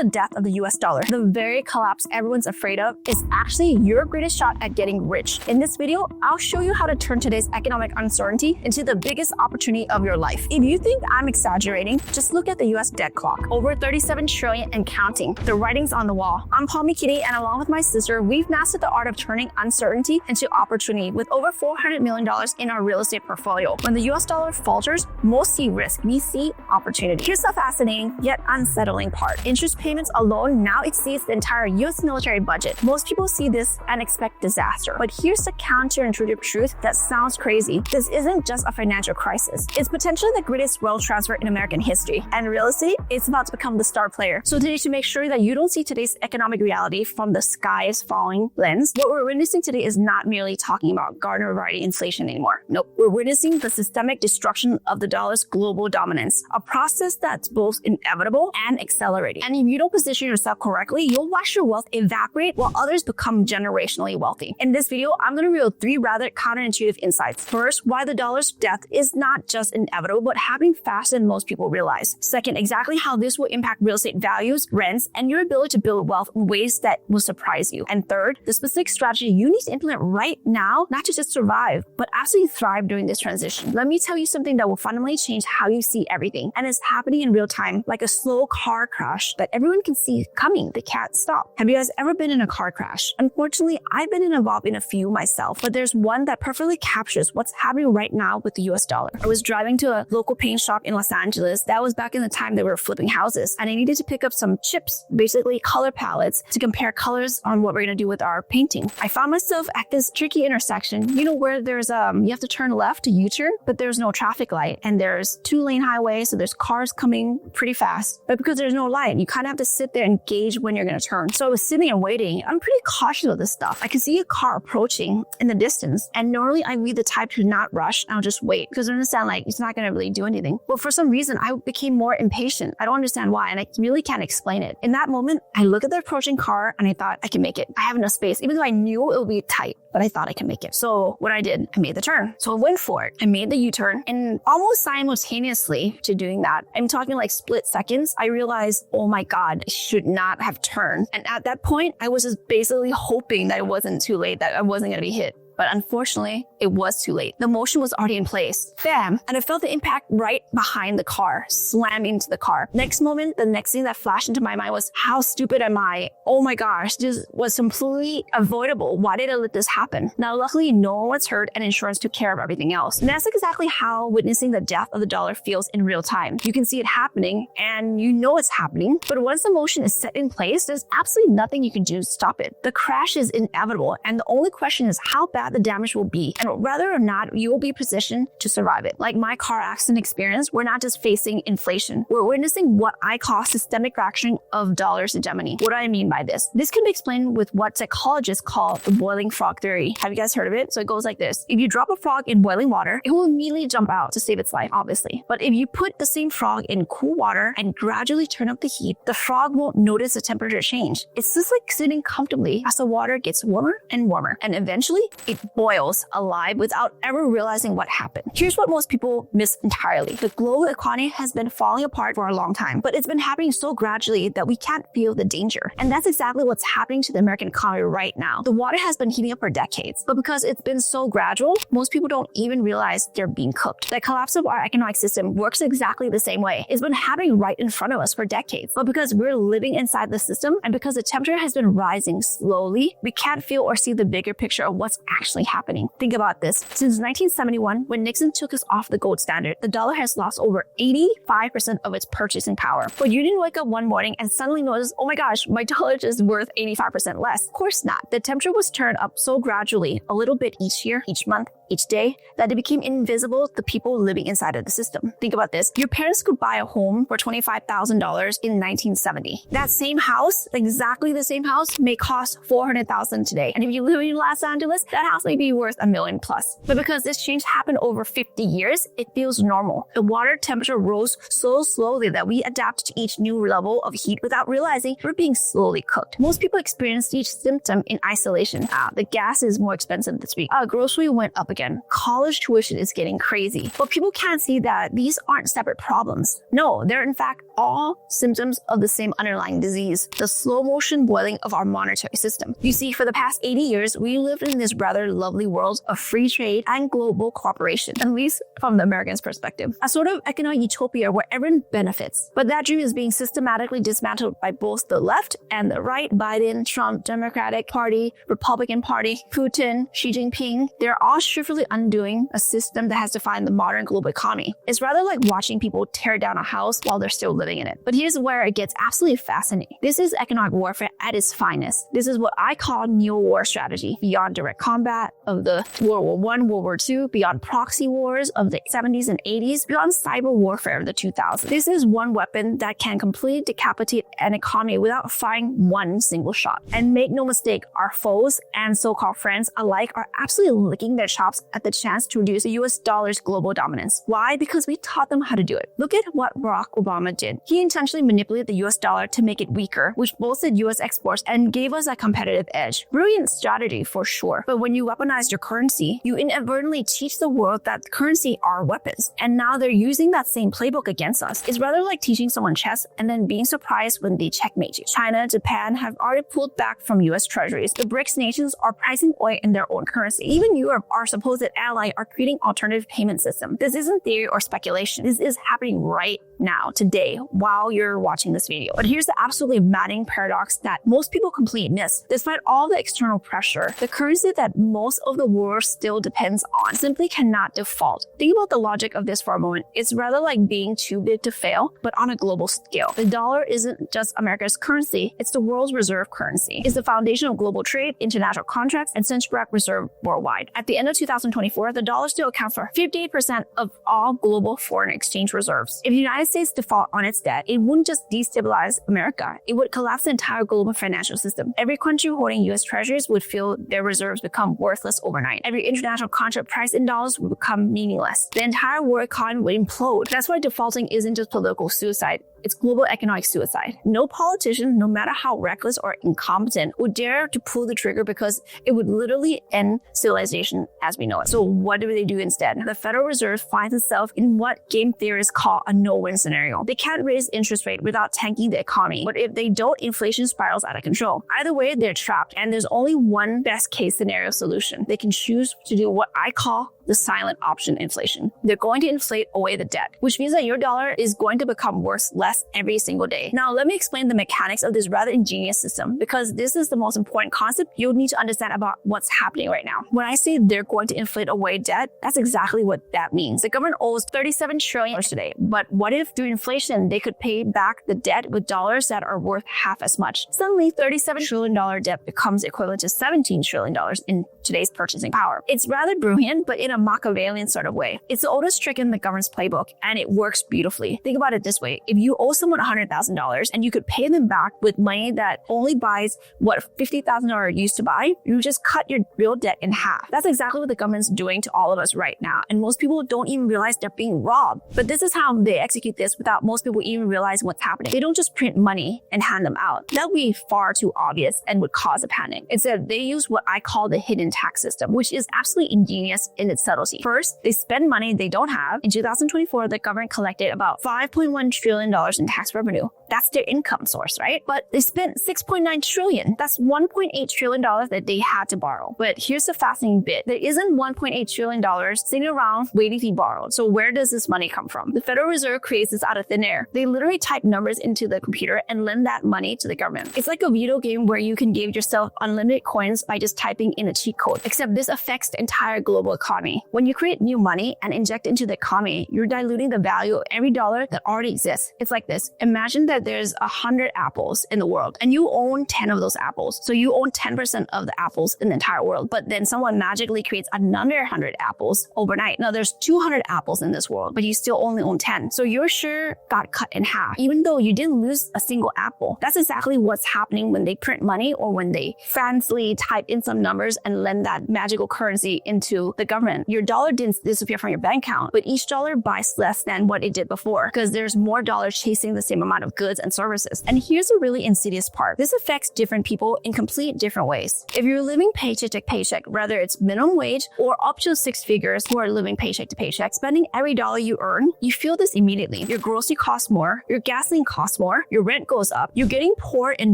the death of the US dollar, the very collapse everyone's afraid of, is actually your greatest shot at getting rich. In this video, I'll show you how to turn today's economic uncertainty into the biggest opportunity of your life. If you think I'm exaggerating, just look at the US debt clock. Over 37 trillion and counting. The writing's on the wall. I'm Palmy Kitti, and along with my sister, we've mastered the art of turning uncertainty into opportunity with over $400 million in our real estate portfolio. When the US dollar falters, most see risk, we see opportunity. Here's the fascinating yet unsettling part. Interest payments alone now exceeds the entire US military budget. Most people see this and expect disaster. But here's the counterintuitive truth that sounds crazy. This isn't just a financial crisis. It's potentially the greatest wealth transfer in American history. And real estate is about to become the star player. So today, to make sure that you don't see today's economic reality from the sky is falling lens, what we're witnessing today is not merely talking about garden variety inflation anymore. Nope. We're witnessing the systemic destruction of the dollar's global dominance, a process that's both inevitable and accelerating. And if you don't position yourself correctly, you'll watch your wealth evaporate while others become generationally wealthy. In this video, I'm going to reveal three rather counterintuitive insights. First, why the dollar's death is not just inevitable, but happening faster than most people realize. Second, exactly how this will impact real estate values, rents, and your ability to build wealth in ways that will surprise you. And third, the specific strategy you need to implement right now, not to just survive, but absolutely thrive during this transition. Let me tell you something that will fundamentally change how you see everything. And it's happening in real time, like a slow car crash that everyone can see coming. They can't stop. Have you guys ever been in a car crash? Unfortunately, I've been involved in a few myself, but there's one that perfectly captures what's happening right now with the US dollar. I was driving to a local paint shop in Los Angeles. That was back in the time they were flipping houses, and I needed to pick up some chips, basically color palettes, to compare colors on what we're gonna do with our painting. I found myself at this tricky intersection, where there's you have to turn left to U-turn, but there's no traffic light, and there's 2-lane highway, so there's cars coming pretty fast. But because there's no light, you kind of have to sit there and gauge when you're gonna turn. So I was sitting and waiting. I'm pretty cautious of this stuff. I could see a car approaching in the distance, and normally I'd be the type to not rush. I'll just wait because I understand it's not gonna really do anything. But for some reason, I became more impatient. I don't understand why, and I really can't explain it. In that moment, I look at the approaching car and I thought, I can make it. I have enough space, even though I knew it would be tight, but I thought I can make it. So what I did, I made the turn. So I went for it. I made the U-turn, and almost simultaneously to doing that, I'm talking like split seconds, I realized, oh my God, I should not have turned. And at that point, I was just basically hoping that it wasn't too late, that I wasn't gonna be hit. But unfortunately, it was too late. The motion was already in place. Bam! And I felt the impact right behind the car, slam into the car. Next moment, the next thing that flashed into my mind was, how stupid am I? Oh my gosh, this was completely avoidable. Why did I let this happen? Now, luckily, no one was hurt and insurance took care of everything else. And that's exactly how witnessing the death of the dollar feels in real time. You can see it happening and you know it's happening, but once the motion is set in place, there's absolutely nothing you can do to stop it. The crash is inevitable, and the only question is how bad the damage will be and whether or not you will be positioned to survive it. Like my car accident experience, we're not just facing inflation. We're witnessing what I call systemic fracturing of dollar's hegemony. What do I mean by this? This can be explained with what psychologists call the boiling frog theory. Have you guys heard of it? So it goes like this. If you drop a frog in boiling water, it will immediately jump out to save its life, obviously. But if you put the same frog in cool water and gradually turn up the heat, the frog won't notice the temperature change. It's just like sitting comfortably as the water gets warmer and warmer, and eventually it boils alive without ever realizing what happened. Here's what most people miss entirely. The global economy has been falling apart for a long time, but it's been happening so gradually that we can't feel the danger. And that's exactly what's happening to the American economy right now. The water has been heating up for decades, but because it's been so gradual, most people don't even realize they're being cooked. The collapse of our economic system works exactly the same way. It's been happening right in front of us for decades, but because we're living inside the system and because the temperature has been rising slowly, we can't feel or see the bigger picture of what's actually happening. Think about this. Since 1971, when Nixon took us off the gold standard, the dollar has lost over 85% of its purchasing power. But you didn't wake up one morning and suddenly notice, oh my gosh, my dollar is worth 85% less. Of course not. The temperature was turned up so gradually, a little bit each year, each month, each day, that it became invisible to people living inside of the system. Think about this. Your parents could buy a home for $25,000 in 1970. That same house, exactly the same house, may cost $400,000 today. And if you live in Los Angeles, that house may be worth $1 million plus. But because this change happened over 50 years, it feels normal. The water temperature rose so slowly that we adapted to each new level of heat without realizing we're being slowly cooked. Most people experience each symptom in isolation. The gas is more expensive this week. Grocery went up again. College tuition is getting crazy. But people can't see that these aren't separate problems. No, they're in fact all symptoms of the same underlying disease, the slow motion boiling of our monetary system. You see, for the past 80 years, we lived in this rather lovely world of free trade and global cooperation, at least from the Americans' perspective. A sort of economic utopia where everyone benefits. But that dream is being systematically dismantled by both the left and the right. Biden, Trump, Democratic Party, Republican Party, Putin, Xi Jinping, they're all swiftly undoing a system that has defined the modern global economy. It's rather like watching people tear down a house while they're still living in it. But here's where it gets absolutely fascinating. This is economic warfare at its finest. This is what I call neo-war strategy. Beyond direct combat of the World War I, World War II, beyond proxy wars of the 70s and 80s, beyond cyber warfare of the 2000s. This is one weapon that can completely decapitate an economy without firing one single shot. And make no mistake, our foes and so-called friends alike are absolutely licking their chops at the chance to reduce the US dollar's global dominance. Why? Because we taught them how to do it. Look at what Barack Obama did. He intentionally manipulated the US dollar to make it weaker, which bolstered US exports and gave us a competitive edge. Brilliant strategy for sure. But when you weaponize your currency, you inadvertently teach the world that currency are weapons. And now they're using that same playbook against us. It's rather like teaching someone chess and then being surprised when they checkmate you. China, Japan have already pulled back from US treasuries. The BRICS nations are pricing oil in their own currency. Even Europe, our supposed ally, are creating alternative payment system. This isn't theory or speculation. This is happening right now, today, while you're watching this video. But here's the absolutely maddening paradox that most people completely miss. Despite all the external pressure, the currency that most of the world still depends on simply cannot default. Think about the logic of this for a moment. It's rather like being too big to fail, but on a global scale. The dollar isn't just America's currency, it's the world's reserve currency. It's the foundation of global trade, international contracts, and central bank reserve worldwide. At the end of 2024, the dollar still accounts for 58% of all global foreign exchange reserves. If the United States default on its debt, it wouldn't just destabilize America, it would collapse the entire global financial system. Every country holding US treasuries would feel their reserves become worthless overnight. Every international contract priced in dollars would become meaningless. The entire world economy would implode. That's why defaulting isn't just political suicide. It's global economic suicide. No politician, no matter how reckless or incompetent, would dare to pull the trigger because it would literally end civilization as we know it. So what do they do instead? The Federal Reserve finds itself in what game theorists call a no-win scenario. They can't raise interest rate without tanking the economy. But if they don't, inflation spirals out of control. Either way, they're trapped. And there's only one best case scenario solution. They can choose to do what I call the silent option inflation. They're going to inflate away the debt, which means that your dollar is going to become worth less every single day. Now, let me explain the mechanics of this rather ingenious system, because this is the most important concept you'll need to understand about what's happening right now. When I say they're going to inflate away debt, that's exactly what that means. The government owes $37 trillion today, but what if through inflation, they could pay back the debt with dollars that are worth half as much? Suddenly, $37 trillion debt becomes equivalent to $17 trillion in today's purchasing power. It's rather brilliant, but in a Machiavellian sort of way. It's the oldest trick in the government's playbook, and it works beautifully. Think about it this way. If you owe someone $100,000 and you could pay them back with money that only buys what $50,000 used to buy, you just cut your real debt in half. That's exactly what the government's doing to all of us right now, and most people don't even realize they're being robbed. But this is how they execute this without most people even realizing what's happening. They don't just print money and hand them out. That would be far too obvious and would cause a panic. Instead, they use what I call the hidden tax system, which is absolutely ingenious in its subtlety. First, they spend money they don't have. In 2024, the government collected about $5.1 trillion in tax revenue. That's their income source, right? But they spent $6.9 trillion. That's $1.8 trillion that they had to borrow. But here's the fascinating bit. There isn't $1.8 trillion sitting around waiting to be borrowed. So where does this money come from? The Federal Reserve creates this out of thin air. They literally type numbers into the computer and lend that money to the government. It's like a video game where you can give yourself unlimited coins by just typing in a cheat code, except this affects the entire global economy. When you create new money and inject into the economy, you're diluting the value of every dollar that already exists. It's like this. Imagine that there's 100 apples in the world and you own 10 of those apples. So you own 10% of the apples in the entire world, but then someone magically creates another 100 apples overnight. Now there's 200 apples in this world, but you still only own 10. So your share got cut in half, even though you didn't lose a single apple. That's exactly what's happening when they print money or when they fancily type in some numbers and lend lend that magical currency into the government. Your dollar didn't disappear from your bank account, but each dollar buys less than what it did before because there's more dollars chasing the same amount of goods and services. And here's a really insidious part. This affects different people in complete different ways. If you're living paycheck to paycheck, whether it's minimum wage or up to six figures who are living paycheck to paycheck, spending every dollar you earn, you feel this immediately. Your grocery costs more, your gasoline costs more, your rent goes up, you're getting poor in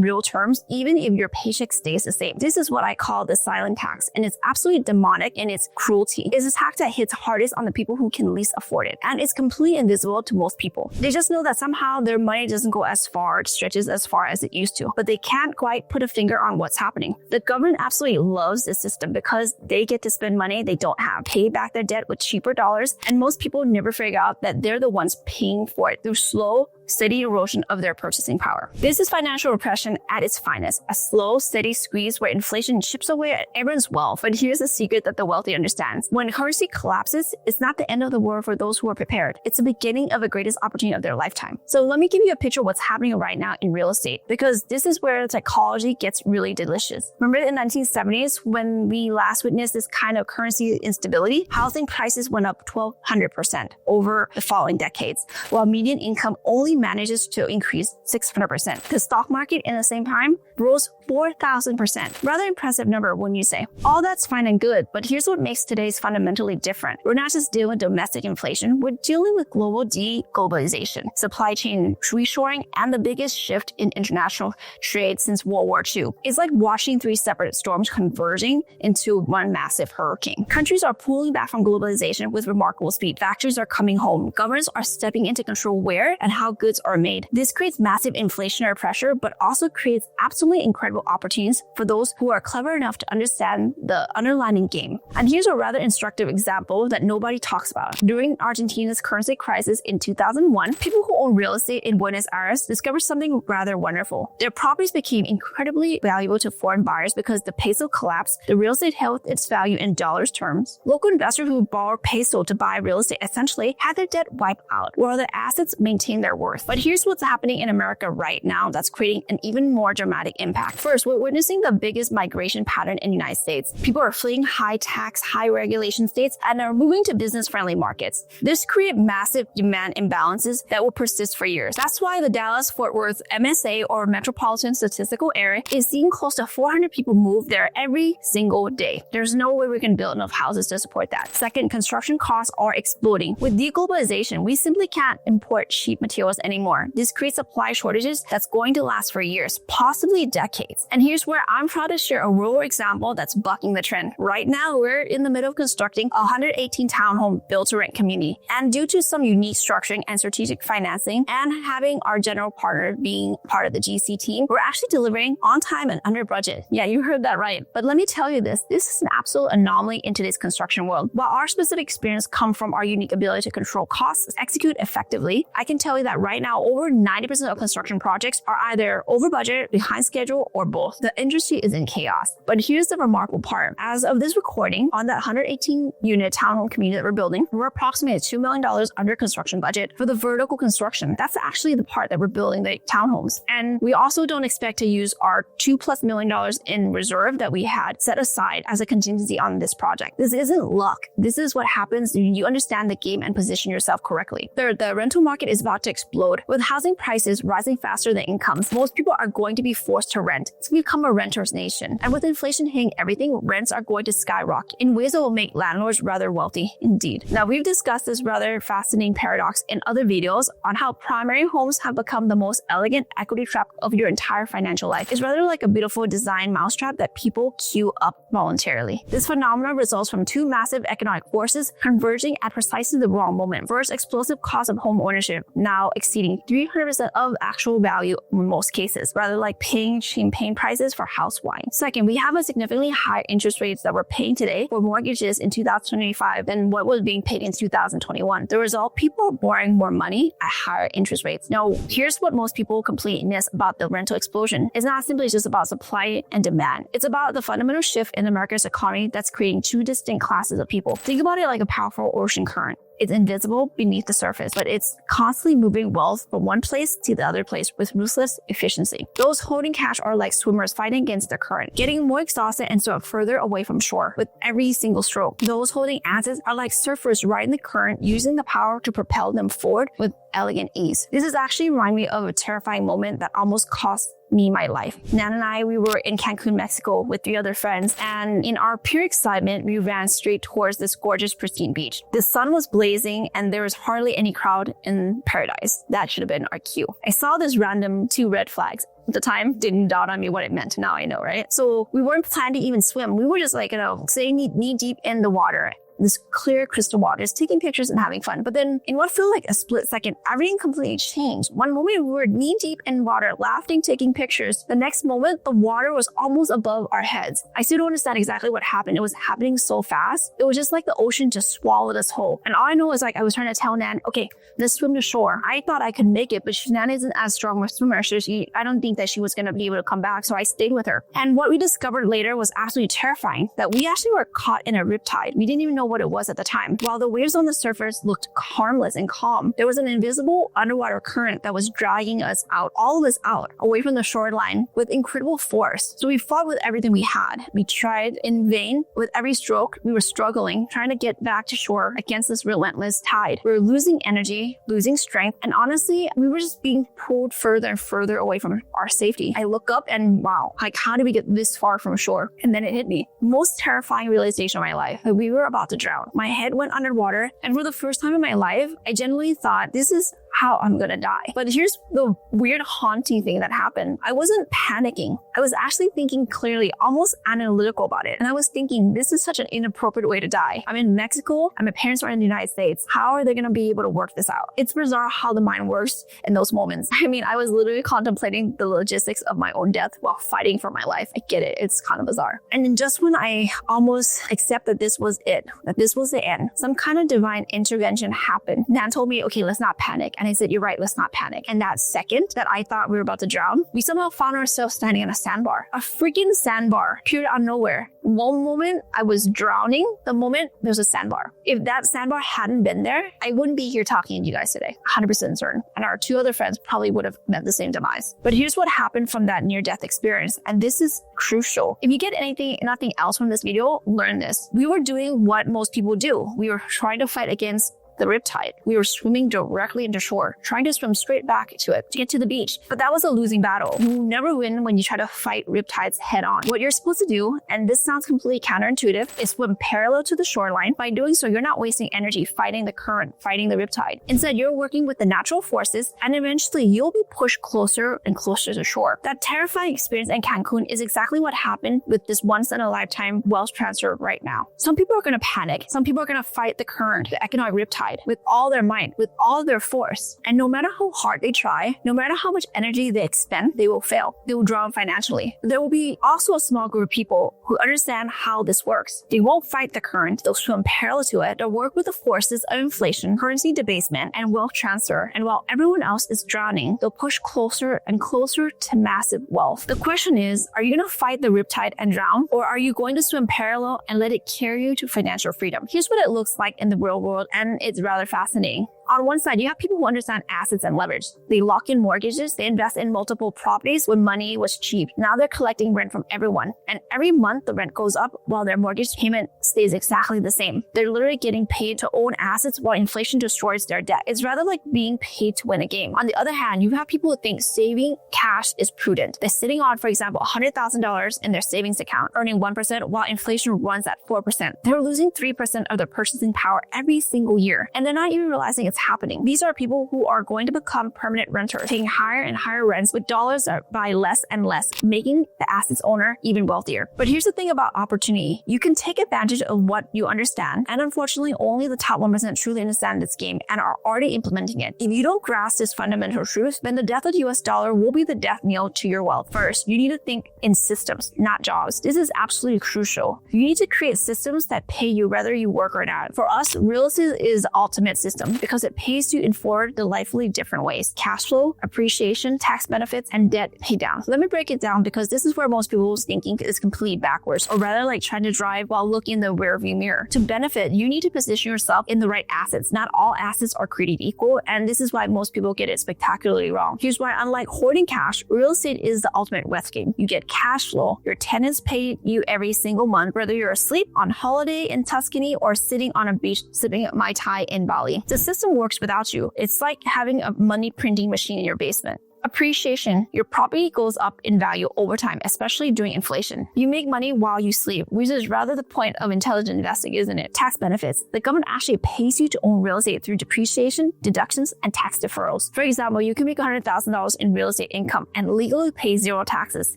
real terms even if your paycheck stays the same. This is what I call the silent tax, and it's absolutely demonic in its cruelty. It's a tax that hits hardest on the people who can least afford it, and it's completely invisible to most people. They just know that somehow their money doesn't go as far, stretches as far as it used to, but they can't quite put a finger on what's happening. The government absolutely loves this system because they get to spend money they don't have, pay back their debt with cheaper dollars, and most people never figure out that they're the ones paying for it through slow, steady erosion of their purchasing power. This is financial repression at its finest, a slow, steady squeeze where inflation chips away at everyone's wealth. But here's a secret that the wealthy understands. When currency collapses, it's not the end of the world for those who are prepared. It's the beginning of the greatest opportunity of their lifetime. So let me give you a picture of what's happening right now in real estate, because this is where psychology gets really delicious. Remember in the 1970s when we last witnessed this kind of currency instability? Housing prices went up 1,200% over the following decades, while median income only manages to increase 600%. The stock market in the same time rose 4,000%. Rather impressive number when you say. All that's fine and good, but here's what makes today's fundamentally different. We're not just dealing with domestic inflation, we're dealing with global de-globalization, supply chain reshoring, and the biggest shift in international trade since World War II. It's like watching three separate storms converging into one massive hurricane. Countries are pulling back from globalization with remarkable speed. Factories are coming home. Governments are stepping in to control where and how goods are made. This creates massive inflationary pressure, but also creates absolutely incredible opportunities for those who are clever enough to understand the underlying game. And here's a rather instructive example that nobody talks about. During Argentina's currency crisis in 2001, people who own real estate in Buenos Aires discovered something rather wonderful. Their properties became incredibly valuable to foreign buyers because the peso collapsed. The real estate held its value in dollars terms. Local investors who borrowed peso to buy real estate essentially had their debt wiped out, while their assets maintained their worth. But here's what's happening in America right now that's creating an even more dramatic impact. First, we're witnessing the biggest migration pattern in the United States. People are fleeing high tax, high regulation states and are moving to business-friendly markets. This creates massive demand imbalances that will persist for years. That's why the Dallas-Fort Worth MSA, or Metropolitan Statistical Area, is seeing close to 400 people move there every single day. There's no way we can build enough houses to support that. Second, construction costs are exploding. With deglobalization, we simply can't import cheap materials anymore. This creates supply shortages that's going to last for years, possibly decades. And here's where I'm proud to share a rural example that's bucking the trend. Right now, we're in the middle of constructing a 118 townhome build-to-rent community. And due to some unique structuring and strategic financing and having our general partner being part of the GC team, we're actually delivering on time and under budget. Yeah, you heard that right. But let me tell you this is an absolute anomaly in today's construction world. While our specific experience comes from our unique ability to control costs, execute effectively, I can tell you that right now, over 90% of construction projects are either over budget, behind schedule, or both. The industry is in chaos. But here's the remarkable part. As of this recording, on that 118 unit townhome community that we're building, we're approximately $2 million under construction budget for the vertical construction. That's actually the part that we're building the townhomes. And we also don't expect to use our $2+ million in reserve that we had set aside as a contingency on this project. This isn't luck. This is what happens when you understand the game and position yourself correctly. Third, the rental market is about to explode. With housing prices rising faster than incomes, most people are going to be forced to rent. It's become a renter's nation. And with inflation hitting everything, rents are going to skyrocket in ways that will make landlords rather wealthy indeed. Now, we've discussed this rather fascinating paradox in other videos on how primary homes have become the most elegant equity trap of your entire financial life. It's rather like a beautiful design mousetrap that people queue up voluntarily. This phenomenon results from two massive economic forces converging at precisely the wrong moment. First, explosive cost of home ownership, now exceeding 300% of actual value in most cases, rather like paying champagne prices for house wine. Second, we have a significantly higher interest rates that we're paying today for mortgages in 2025 than what was being paid in 2021. The result, people are borrowing more money at higher interest rates. Now, here's what most people completely miss about the rental explosion. It's not simply just about supply and demand. It's about the fundamental shift in America's economy that's creating two distinct classes of people. Think about it like a powerful ocean current. It's invisible beneath the surface, but it's constantly moving wealth from one place to the other place with ruthless efficiency. Those holding cash are like swimmers fighting against the current, getting more exhausted and swim further away from shore with every single stroke. Those holding assets are like surfers riding the current, using the power to propel them forward with elegant ease. This is actually reminding me of a terrifying moment that almost cost me my life. Nan and I, we were in Cancun, Mexico with 3 other friends, and in our pure excitement, we ran straight towards this gorgeous, pristine beach. The sun was blazing and there was hardly any crowd in paradise. That should have been our cue. I saw this random 2 red flags. At the time, didn't dawn on me what it meant. Now I know, right? So we weren't planning to even swim. We were just like, sitting knee deep in the water. This clear crystal water, just taking pictures and having fun. But then in what felt like a split second, everything completely changed. One moment we were knee deep in water, laughing, taking pictures. The next moment, the water was almost above our heads. I still don't understand exactly what happened. It was happening so fast. It was just like the ocean just swallowed us whole. And all I know is I was trying to tell Nan, okay, let's swim to shore. I thought I could make it, but Nan isn't as strong a swimmer. So I don't think that she was going to be able to come back. So I stayed with her. And what we discovered later was absolutely terrifying, that we actually were caught in a riptide. We didn't even know what it was at the time. While the waves on the surface looked harmless and calm, there was an invisible underwater current that was dragging us out, all of us out, away from the shoreline with incredible force. So we fought with everything we had. We tried in vain. With every stroke, we were struggling, trying to get back to shore against this relentless tide. We were losing energy, losing strength, and honestly, we were just being pulled further and further away from our safety. I look up and wow, how did we get this far from shore? And then it hit me. Most terrifying realization of my life, that we were about to drown. My head went underwater, and for the first time in my life, I genuinely thought, this is how I'm gonna die. But here's the weird haunting thing that happened. I wasn't panicking. I was actually thinking clearly, almost analytical about it. And I was thinking, this is such an inappropriate way to die. I'm in Mexico and my parents are in the United States. How are they gonna be able to work this out? It's bizarre how the mind works in those moments. I mean, I was literally contemplating the logistics of my own death while fighting for my life. I get it. It's kind of bizarre. And then just when I almost accepted this was it, that this was the end, some kind of divine intervention happened. Nan told me, okay, let's not panic. And I said, you're right, let's not panic. And that second that I thought we were about to drown, we somehow found ourselves standing on a sandbar. A freaking sandbar, appeared out of nowhere. One moment I was drowning, the moment there's a sandbar. If that sandbar hadn't been there, I wouldn't be here talking to you guys today. 100% certain. And our 2 other friends probably would have met the same demise. But here's what happened from that near-death experience. And this is crucial. If you get nothing else from this video, learn this. We were doing what most people do. We were trying to fight against the riptide. We were swimming directly into shore, trying to swim straight back to it to get to the beach. But that was a losing battle. You never win when you try to fight riptides head on. What you're supposed to do, and this sounds completely counterintuitive, is swim parallel to the shoreline. By doing so, you're not wasting energy fighting the current, fighting the riptide. Instead, you're working with the natural forces, and eventually you'll be pushed closer and closer to shore. That terrifying experience in Cancun is exactly what happened with this once-in-a-lifetime wealth transfer right now. Some people are going to panic. Some people are going to fight the current, the economic riptide, with all their might, with all their force. And no matter how hard they try, no matter how much energy they expend, they will fail. They will drown financially. There will be also a small group of people who understand how this works. They won't fight the current. They'll swim parallel to it. They'll work with the forces of inflation, currency debasement, and wealth transfer. And while everyone else is drowning, they'll push closer and closer to massive wealth. The question is, are you going to fight the riptide and drown? Or are you going to swim parallel and let it carry you to financial freedom? Here's what it looks like in the real world, and it's rather fascinating. On one side, you have people who understand assets and leverage. They lock in mortgages, they invest in multiple properties when money was cheap. Now they're collecting rent from everyone. And every month the rent goes up while their mortgage payment stays exactly the same. They're literally getting paid to own assets while inflation destroys their debt. It's rather like being paid to win a game. On the other hand, you have people who think saving cash is prudent. They're sitting on, for example, $100,000 in their savings account, earning 1% while inflation runs at 4%. They're losing 3% of their purchasing power every single year. And they're not even realizing it's happening. These are people who are going to become permanent renters, paying higher and higher rents with dollars that buy less and less, making the asset's owner even wealthier. But here's the thing about opportunity. You can take advantage of what you understand, and unfortunately, only the top 1% truly understand this game and are already implementing it. If you don't grasp this fundamental truth, then the death of the US dollar will be the death knell to your wealth. First, you need to think in systems, not jobs. This is absolutely crucial. You need to create systems that pay you whether you work or not. For us, real estate is the ultimate system because it pays you in four delightfully different ways: cash flow, appreciation, tax benefits, and debt pay down. Let me break it down because this is where most people's thinking is completely backwards, or rather like trying to drive while looking in the rearview mirror. To benefit, you need to position yourself in the right assets. Not all assets are created equal, and this is why most people get it spectacularly wrong. Here's why: unlike hoarding cash, real estate is the ultimate wealth game. You get cash flow. Your tenants pay you every single month, whether you're asleep, on holiday in Tuscany, or sitting on a beach sipping Mai Tai in Bali. The system works without you. It's like having a money printing machine in your basement. Appreciation. Your property goes up in value over time, especially during inflation. You make money while you sleep, which is rather the point of intelligent investing, isn't it? Tax benefits. The government actually pays you to own real estate through depreciation, deductions, and tax deferrals. For example, you can make $100,000 in real estate income and legally pay zero taxes.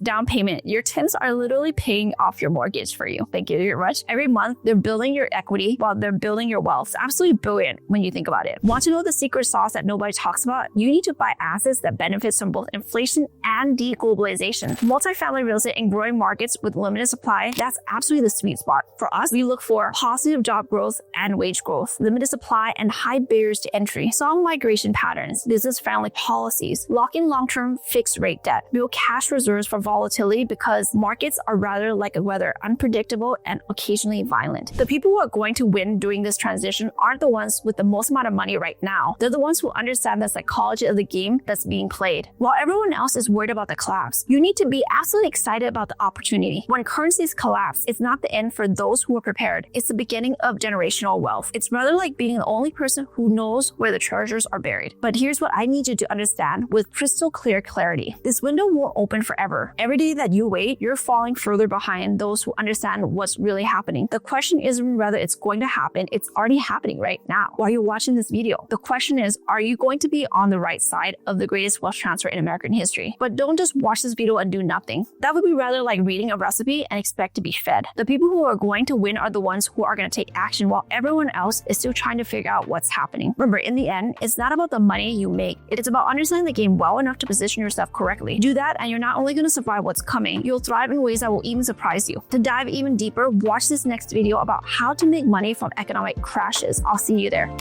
Down payment. Your tenants are literally paying off your mortgage for you. Thank you very much. Every month, they're building your equity while they're building your wealth. It's absolutely brilliant when you think about it. Want to know the secret sauce that nobody talks about? You need to buy assets that benefit from both inflation and deglobalization. Multifamily real estate in growing markets with limited supply, that's absolutely the sweet spot. For us, we look for positive job growth and wage growth, limited supply and high barriers to entry, strong migration patterns, business-friendly policies, lock in long-term fixed rate debt, build cash reserves for volatility because markets are rather like a weather, unpredictable and occasionally violent. The people who are going to win during this transition aren't the ones with the most amount of money right now. They're the ones who understand the psychology of the game that's being played. While everyone else is worried about the collapse, you need to be absolutely excited about the opportunity. When currencies collapse, it's not the end for those who are prepared. It's the beginning of generational wealth. It's rather like being the only person who knows where the treasures are buried. But here's what I need you to understand with crystal clear clarity. This window won't open forever. Every day that you wait, you're falling further behind those who understand what's really happening. The question isn't whether it's going to happen, it's already happening right now while you're watching this video. The question is, are you going to be on the right side of the greatest wealth transfer in American history? But don't just watch this video and do nothing. That would be rather like reading a recipe and expect to be fed. The people who are going to win are the ones who are going to take action while everyone else is still trying to figure out what's happening. Remember, in the end, it's not about the money you make. It's about understanding the game well enough to position yourself correctly. Do that and you're not only going to survive what's coming, you'll thrive in ways that will even surprise you. To dive even deeper, watch this next video about how to make money from economic crashes. I'll see you there.